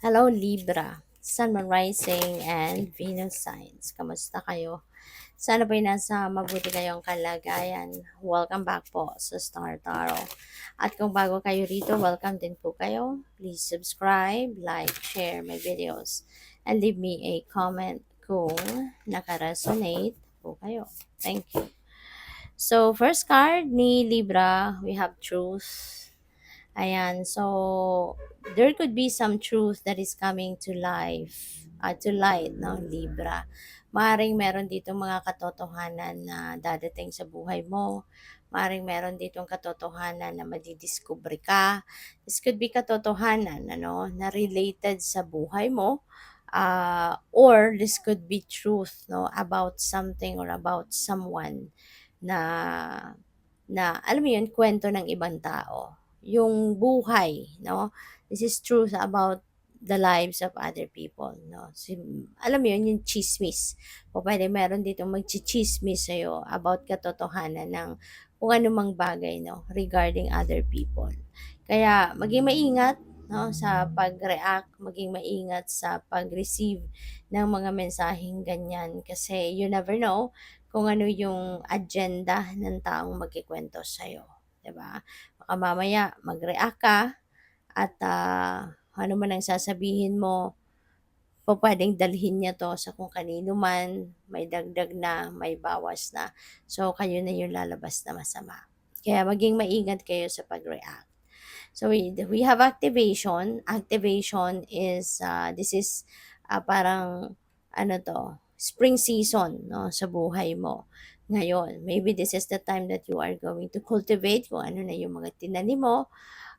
Hello Libra, Sun, Moon Rising, and Venus signs. Kamusta kayo? Sana po'y nasa mabuti kayong kalagayan. Welcome back po sa Star Tarot. At kung bago kayo rito, welcome din po kayo. Please subscribe, like, share my videos, and leave me a comment kung nakaresonate po kayo. Thank you. So, first card ni Libra, we have truth. Ayan, so there could be some truth that is coming to life, to light, no, Libra. Maring meron dito mga katotohanan na dadating sa buhay mo. Maring meron ditong katotohanan na madidiscover ka. This could be katotohanan, na related sa buhay mo. Or this could be truth, no, about something or about someone na alam mo yun, kwento ng ibang tao. Yung buhay, no? This is truth about the lives of other people, no? Alam mo yun, yung chismis. O pwede meron dito magchichismis sa'yo about katotohanan ng kung anumang bagay, no? Regarding other people. Kaya, maging maingat, no? Sa pag-react, maging maingat sa pag-receive ng mga mensaheng ganyan. Kasi, you never know kung ano yung agenda ng taong magkikwento sa'yo. 'Di ba? Baka mamaya mag-react ka at ano man ang sasabihin mo, pwedeng dalhin niya to sa kung kanino man, may dagdag na, may bawas na. So, kayo na yung lalabas na masama. Kaya maging maingat kayo sa pag-react. So, we have activation. Activation is, this is parang, ano to, spring season, no, sa buhay mo. Ngayon, maybe this is the time that you are going to cultivate kung ano na yung mga tinanim mo.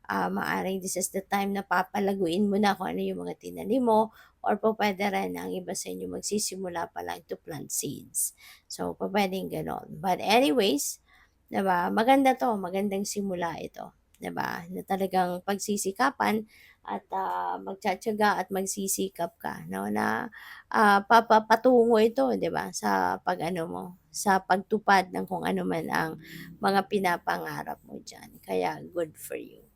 Maaring this is the time na papalaguin mo na kung ano yung mga tinanim mo, or pwede rin ang iba sa inyo magsisimula pa lang to plant seeds. So, pwedeng ganon. But anyways, 'di ba? Maganda 'to, magandang simula ito, 'di ba? Na talagang pagsisikapan at magtitiyaga at magsisikap ka, no, na papatungo ito, 'di ba, sa pag-ano mo, sa pagtupad ng kung ano man ang mga pinapangarap mo diyan. Kaya good for you.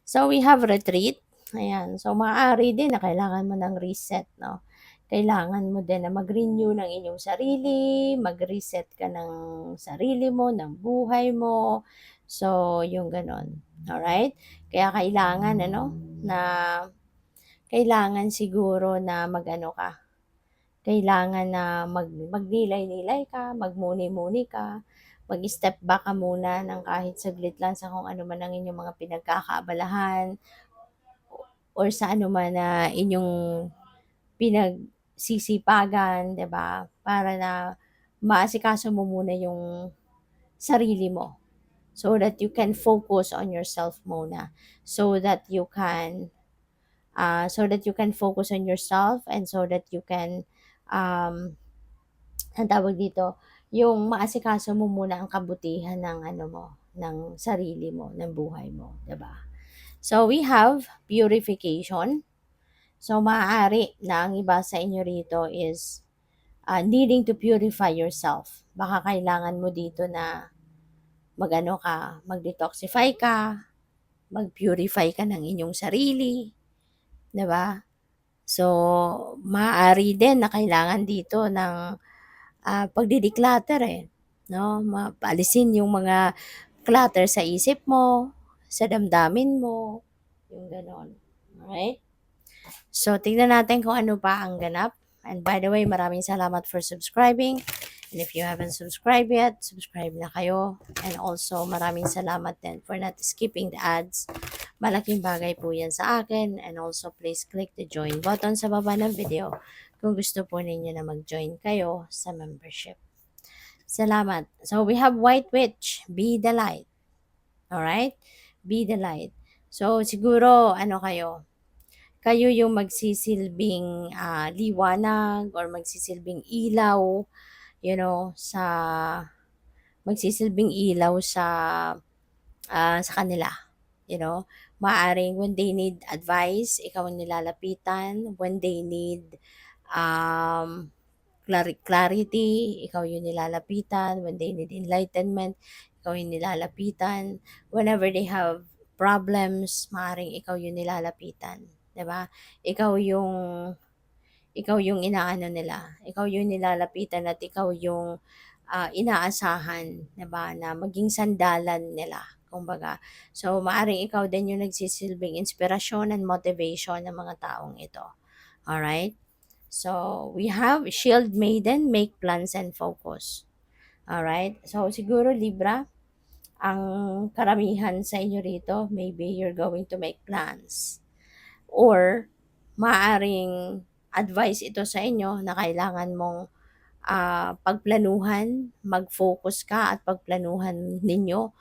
So we have retreat. Ayan. So maaari din na kailangan mo ng reset, no? Kailangan mo din na mag-renew ng inyong sarili, mag-reset ka ng sarili mo, ng buhay mo. So, yung ganon. Alright? Kaya kailangan, na kailangan siguro na mag-ano ka, kailangan na magnilay-nilay ka, magmuni-muni ka, mag-step back ka muna ng kahit saglit lang sa kung ano man ang inyong mga pinagkakaabalahan or sa ano man na inyong pinagsisipagan, 'di ba? Para na maasikaso mo muna yung sarili mo so that you can focus on yourself muna, so that you can focus on yourself, and so that you can um ang tawag dito, yung maasikaso mo muna ang kabutihan ng ano mo, ng sarili mo, ng buhay mo, 'di ba? So we have purification. So maaari na ang iba sa inyo rito is needing to purify yourself. Baka kailangan mo dito na magano ka, mag-detoxify ka, mag-purify ka ng inyong sarili, 'di ba? So, maaari din na kailangan dito ng pagdi-declutter, no? Paalisin yung mga clutter sa isip mo, sa damdamin mo, yung gano'n. Okay? So, tingnan natin kung ano pa ang ganap. And by the way, maraming salamat for subscribing. And if you haven't subscribed yet, subscribe na kayo. And also, maraming salamat din for not skipping the ads. Malaking bagay po yan sa akin. And also, please click the join button sa baba ng video kung gusto po ninyo na mag-join kayo sa membership. Salamat. So, we have White Witch. Be the light. Alright? Be the light. So, siguro, ano kayo yung magsisilbing liwanag or magsisilbing ilaw, sa magsisilbing ilaw sa kanila. Maaring when they need advice, ikaw ang nilalapitan. When they need clarity, ikaw yung nilalapitan. When they need enlightenment, ikaw yung nilalapitan. Whenever they have problems, maaring ikaw yung nilalapitan. 'di ba? Ikaw yung ikaw yung inaano nila, ikaw yung nilalapitan at ikaw yung, inaasahan, 'di ba, na maging sandalan nila kumbaga. So, maaaring ikaw din yung nagsisilbing inspirasyon and motivation ng mga taong ito, alright? So, we have Shield Maiden, make plans and focus. Alright? So, siguro Libra, ang karamihan sa inyo rito, maybe you're going to make plans. Or, maaring advice ito sa inyo na kailangan mong pagplanuhan, mag-focus ka at pagplanuhan ninyo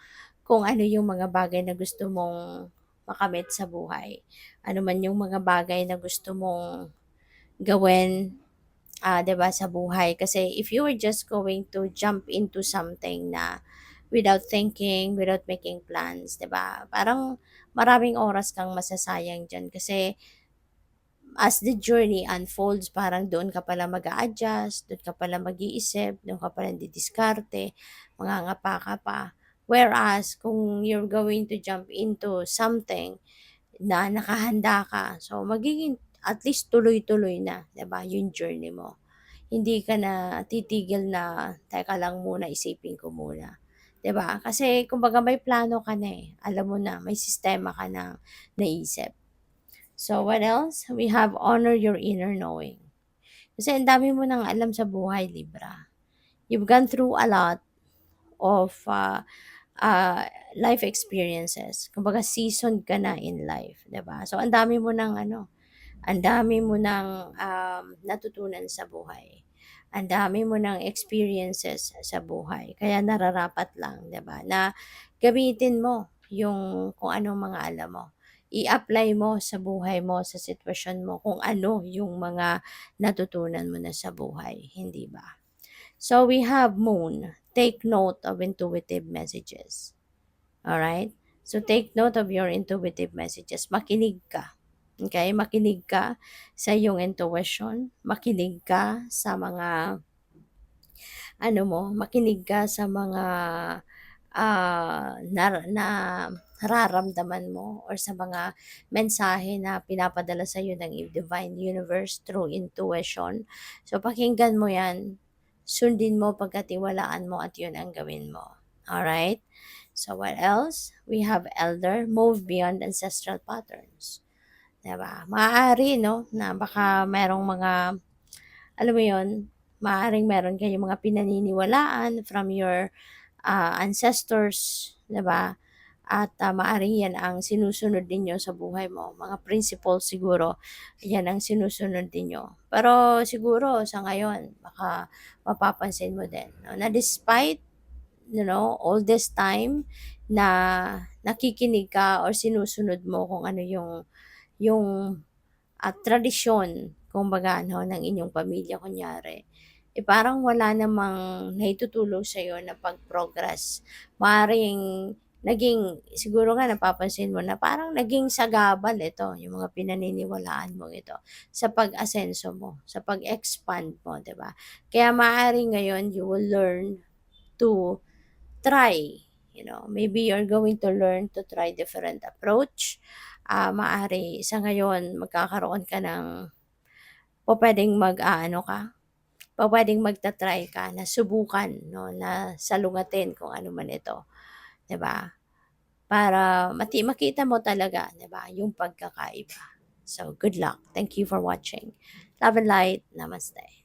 kung ano yung mga bagay na gusto mong makamit sa buhay. Ano man yung mga bagay na gusto mong gawin 'di ba, sa buhay. Kasi if you were just going to jump into something na without thinking, without making plans, 'di ba? Parang maraming oras kang masasayang diyan kasi as the journey unfolds, parang doon ka pala mag-a-adjust, doon ka pala mag-iisip, doon ka pala didiskarte, mangangapa ka pa. Whereas, kung you're going to jump into something na nakahanda ka, so magiging at least tuloy-tuloy na, 'di ba, yung journey mo. Hindi ka na titigil na, "Teka lang muna, isipin ko muna." 'Di ba? Kasi kumbaga may plano ka na, eh, alam mo na, may sistema ka ng naisip. So, what else? We have honor your inner knowing. Kasi ang dami mo nang alam sa buhay, Libra. You've gone through a lot of uh, life experiences. Kumbaga seasoned ka na in life, 'di ba? So, ang dami mo ng ano, ang dami mo ng, natutunan sa buhay. Ang dami mo ng experiences sa buhay. Kaya nararapat lang, 'di ba, na gamitin mo yung kung anong mga alam mo. I-apply mo sa buhay mo, sa sitwasyon mo, kung ano yung mga natutunan mo na sa buhay, hindi ba? So we have Moon. Take note of intuitive messages. Alright? So take note of your intuitive messages. Makinig ka. Okay? Makinig ka sa iyong intuition. Makinig ka sa mga ano mo, makinig ka sa mga na nararamdaman mo or sa mga mensahe na pinapadala sa iyo ng divine universe through intuition. So pakinggan mo 'yan, sundin mo, pagkatiwalaan mo at 'yun ang gawin mo. Alright? So what else? We have elder, move beyond ancestral patterns. 'Di ba? Maaari, no, na baka merong mga, alam mo 'yun, maaaring meron kayong mga pinaniniwalaan from your ancestors, 'di ba? At maaaring 'yan ang sinusunod ninyo sa buhay mo, mga principles siguro, 'yan ang sinusunod ninyo. Pero siguro sa ngayon baka mapapansin mo din 'no, na despite, all this time na nakikinig ka or sinusunod mo kung ano yung tradisyon kumbaga 'no, ng inyong pamilya kunyari, parang wala namang naitutulong sa'yo na pag-progress. Maaaring naging siguro nga napapansin mo na parang naging sagabal ito, yung mga pinaniniwalaan mong ito, sa pag-asenso mo, sa pag-expand mo, 'di ba? Kaya maaaring ngayon you will learn to try, maybe you're going to learn to try different approach. Maaari sa ngayon magkakaroon ka ng pupuwedeng mag-aano ka, pupuwedeng magta-try ka na subukan 'no, na salungatin kung ano man ito, 'di ba? Para makita mo talaga, 'di ba, yung pagkakaiba. So, good luck. Thank you for watching. Love and light. Namaste.